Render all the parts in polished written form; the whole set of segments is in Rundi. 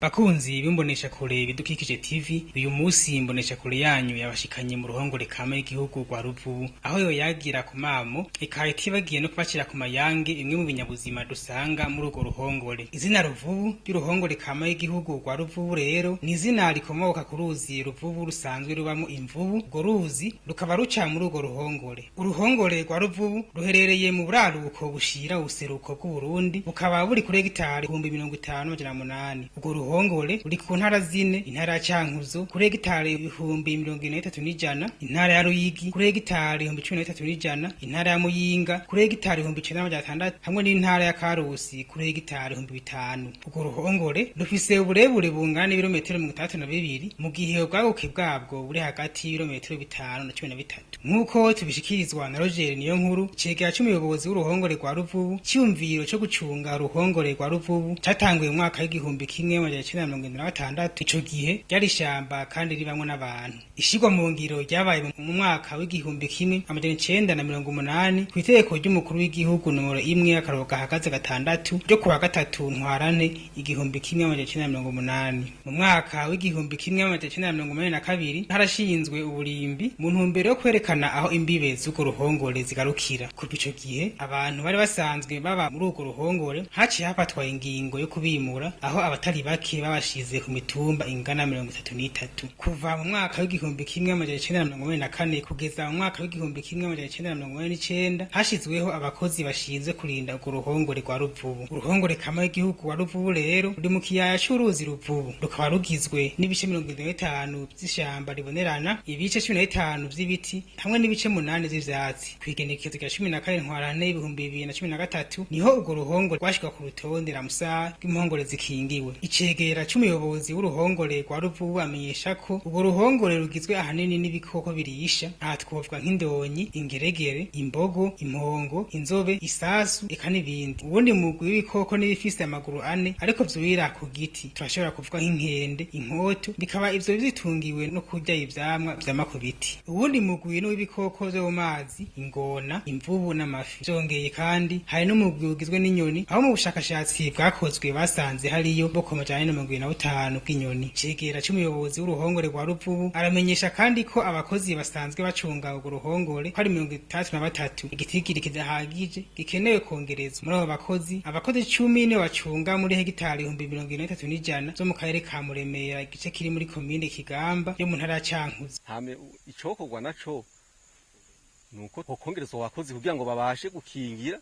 Bakunzi b'imboneshakure ibidukikije TV, uyu musi imboneshakure yanyu yabashikanye mu ruhongore RW'IGIHUGU rwa RUVUBU, aho yo yagira KUMAMO ikaha itibagiye no kubacira KUMAYANGE, imwe mu binyabuzima dusanga muri urwo ruhongore. Izina RUVUBU ry'uruhongore RW'IGIHUGU rwa RUVUBU rero ni izina rikomoka ku ruzi RUVUBU rusanzwe rubamo imvubu. Urwo ruzi rukaba ruca muri urwo ruhongore. Uruhongore rwa RUVUBU ruherereye mu buraruko bushira ubuseruko bw'Uburundi, bukaba buri kuri hegitari 50,800. Ruhongore uri ku ntara zine: intara ya Cankuzo kuri hegitari 33,100, intara ya Ry'Igihugu kuri hegitari 13,100, intara ya Muyinga kuri hegitari 9,600, hamwe n'intara ya Karusi kuri hegitari 5,000. Urwo ruhongore rufise uburebure bungana ibirometero 32, mu gihe ubwaguke bwabwo buri hagati y'ibirometero 5 na 13. Nk'uko tubishikirizwa na Roger niyo nkuru, icegera c'umuyobozi w'uruhongore rwa RUVUBU, cyumviro cyo gucunga uruhongore rwa RUVUBU catanguye mu mwaka w'igihumbi kimwe 1976. Ico gihe ryari ishamba kandi ribamwe n'abantu. Ishigwa mu ngiro ryabaye mu mwaka w'igihumbi kimwe 1980 ku itegeko ry'umukuru w'igihugu nomero 1/6 ryo kuwa gatatu ntwarante igihumbi kimwe 1980. Mu mwaka w'igihumbi kimwe 1982 harashinzwe uburimbi mu ntumbero yo kwerekana aho imbibe z'urwo ruhongore zigarukira. Kuva ico gihe abantu bari basanzwe baba muri urwo ruhongore haciye hafatwa ingingo yo kubimura, aho abatari bake babashize ku mitumba ingana 33. Kuva mu mwaka w'igihumbi kimwe 1984 kugeza mu mwaka w'igihumbi kimwe 1989 hashizweho abakozi bashinzwe kurinda urwo ruhongore rwa RUVUBU. Uruhongore RW'IGIHUGU rwa RUVUBU rero ruri mu kiyaya c'uruzi RUVUBU, rukaba rugizwe n'ibice 55 vy'ishamba ribonerana, ibice 15 vy'ibiti hamwe n'ibice 8 vy'ivyatsi. Kwigenekezo rya 14 ntwarante 2013 niho urwo ruhongore rwashikwa ku rutonde ramusar rw'impongore zikingiwe. Icegera c'umuyobozi w'uruhongore rwa RUVUBU amenyesha ko urwo ruhongore rugizwe ahanini n'ibikoko birisha, aha twovuga nk'indonyi, ingeregere, imbogo, impongo, inzobe, isasu eka n'ibindi. Ubundi mugwi w'ibikoko n'ibifise amaguru 4 ariko vyurira ku giti, turashobora kuvuga nk'inkende, inkoto, bikaba ivyo bitungiwe no kurya ivyamwa vyama ku biti. Ubundi mugwi w'ibikoko vyo mu mazi: ingona, imvubu n'amafi. Vyongeye kandi hari n'umugwi ugizwe n'inyoni, aho mu bushakashatsi bwakozwe basanze hariyo boko 125 bw'inyoni. Cegera c'umuyobozi w'uruhongore rwa RUVUBU aramenyesha kandi ko abakozi basanzwe bacunga urwo ruhongore ko ari 33. Igitigiri kidahagije gikenewe kongerezwa. Muri abo bakozi 10 nibo bacunga muri hegitari 1,100 zo mu karere ka Muremera, igice kiri muri komine Kigamba yo mu ntara ya Cankuzo. Hame icokorwa naco nuko kongerezwa abakozi kugira ngo babashe gukingira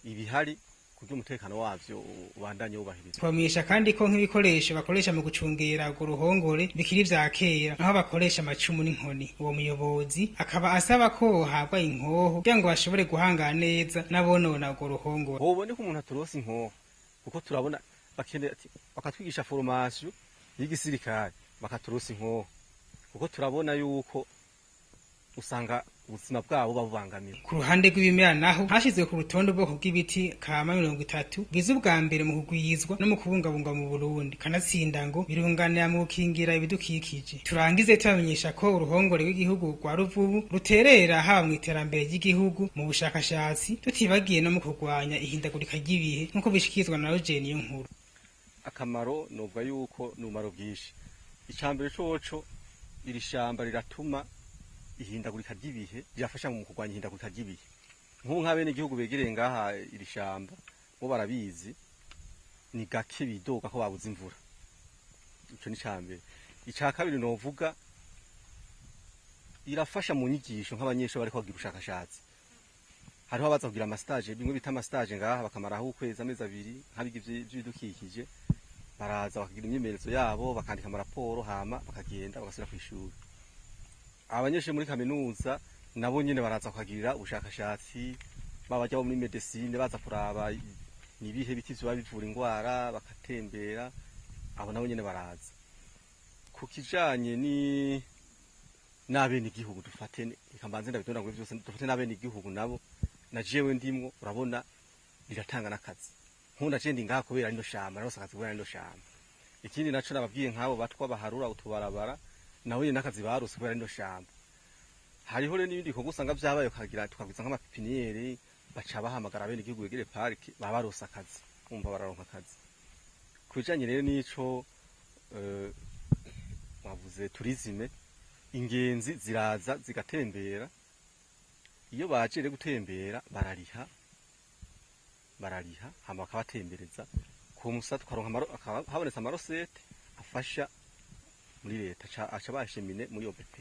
ibihari kugira umutekano wavyo ubandanye wubahiriza. Twamenyesha kandi ko nk'ibikoresho bakoresha mu gucungera urwo ruhongore bikiri vya kera, aho bakoresha amacumu n'inkoni. Uwo muyobozi akaba asaba ko habwa inkoho kugira ngo bashobore guhangana neza n'abonona urwo ruhongore. Ubone ko umuntu aturose inkoho, kuko turabona bakeneye ati bakatwigisha formation y'igisirikare bakaturose inkoho, kuko turabona yuko usanga ubuzima bwabo babangamiye. Ku ruhande rw'ibimera naho hashizwe ku rutonde ubwoko bw'ibiti kama 30 biza ubwa mbere mu kugwizwa no mu kubungabunga mu Burundi, kanatsinda ngo birunganira mu gukingira ibidukikije. Turangize tubamenyesha ko uruhongore rw'igihugu rwa RUVUBU ruterera haba mu iterambere ry'igihugu, mu bushakashatsi, tutibagiye no mu kurwanya ihindagurika ry'ibihe nk'uko bishikizwa na Roger niyo nkuru. Akamaro novuga yuko numaro bwinshi. Icambere coco iri shamba riratuma ihindagurika ry'ibihe, ryafasha mu kurwanya ihindagurika ry'ibihe. Nk'abene igihugu begereye ngaha iri shamba bo barabizi, ni gake bidoga ko babuze imvura. Ico ni cambere. Ica kabiri novuga irafasha mu nyigisho nk'abanyeshuri bariko bagira ubushakashatsi. Hariho abaza kugira amastage, bimwe bita amastage ngaha bakamaraho ukwezi amezi 2 nk'abiga ivy'ibidukikije, baraza bakagira imyemerezo yabo, bakandika amaraporo, hama bakagenda bagasubira kw'ishuri. Abanyeshuri muri kaminuza nabo nyene baraza kwagirira ubushakashatsi, babajya muri medicine baza kuraba nibihe biti vyo bivura ingwara, bakatembera, abo nabo nyene baraza. Ku kijanye ni nabene igihugu dufate ikambanze ndabidonda ngo byose dufate nabene igihugu nabo na jewe ndimwo, urabona biratanga nakazi. Nkunda je ndi ngaha kubera ino shamba, narose akazi kubera ino shamba. Ikindi naco nababwiye nk'abo batwa baharura utubarabara, nawe nakazi barose kubera ino shamba. Hariho rero n'ibindi bikorwa usanga vyabaye ukagira tukagwiza nk'amapipiniere, baca bahamagara bene igihugu begere parike, baba barose akazi, umva bararonka akazi. kujanye rero nico bavuze turizime, ingenzi ziraza zigatembera, iyo baje rero gutembera barariha hama bakabatembereza ku musa, tukaronka habonetse amarosete afasha muri leta, aca bashimine muri OBP.